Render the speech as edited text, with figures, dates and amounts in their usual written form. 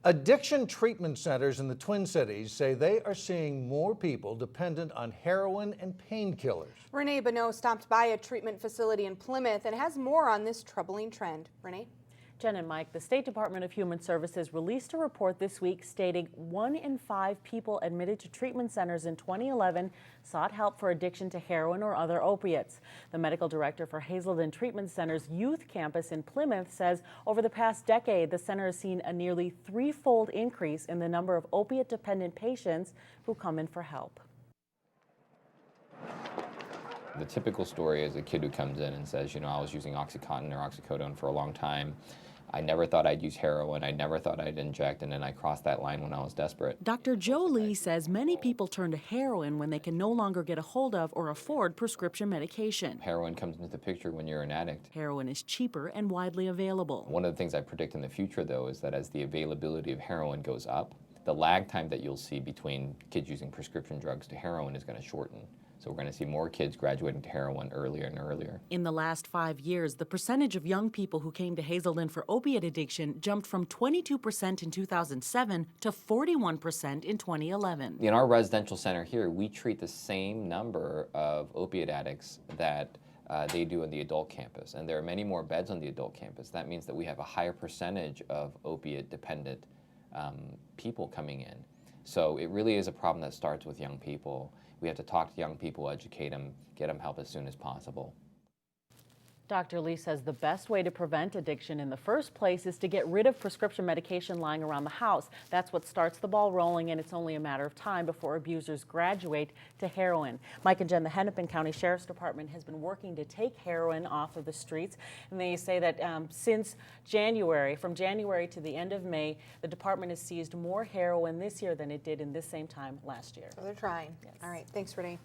Addiction treatment centers in the Twin Cities say they are seeing more people dependent on heroin and painkillers. Renee Bonneau stopped by a treatment facility in Plymouth and has more on this troubling trend. Renee? Jen and Mike, the State Department of Human Services released a report this week stating 1 in 5 people admitted to treatment centers in 2011 sought help for addiction to heroin or other opiates. The medical director for Hazelden Treatment Center's youth campus in Plymouth says over the past decade, the center has seen a nearly threefold increase in the number of opiate-dependent patients who come in for help. The typical story is a kid who comes in and says, I was using Oxycontin or oxycodone for a long time. I never thought I'd use heroin. I never thought I'd inject, and then I crossed that line when I was desperate. Dr. Joe Lee says many people turn to heroin when they can no longer get a hold of or afford prescription medication. Heroin comes into the picture when you're an addict. Heroin is cheaper and widely available. One of the things I predict in the future, though, is that as the availability of heroin goes up, the lag time that you'll see between kids using prescription drugs to heroin is going to shorten. So we're going to see more kids graduating to heroin earlier and earlier. In the last 5 years, the percentage of young people who came to Hazelden for opiate addiction jumped from 22% in 2007 to 41% in 2011. In our residential center here, we treat the same number of opiate addicts that they do on the adult campus. And there are many more beds on the adult campus. That means that we have a higher percentage of opiate-dependent people coming in. So it really is a problem that starts with young people. We have to talk to young people, educate them, get them help as soon as possible. Dr. Lee says the best way to prevent addiction in the first place is to get rid of prescription medication lying around the house. That's what starts the ball rolling, and it's only a matter of time before abusers graduate to heroin. Mike and Jen, the Hennepin County Sheriff's Department has been working to take heroin off of the streets, and they say that since January, from January to the end of May, the department has seized more heroin this year than it did in this same time last year. So they're trying. Yes. All right. Thanks, Renee.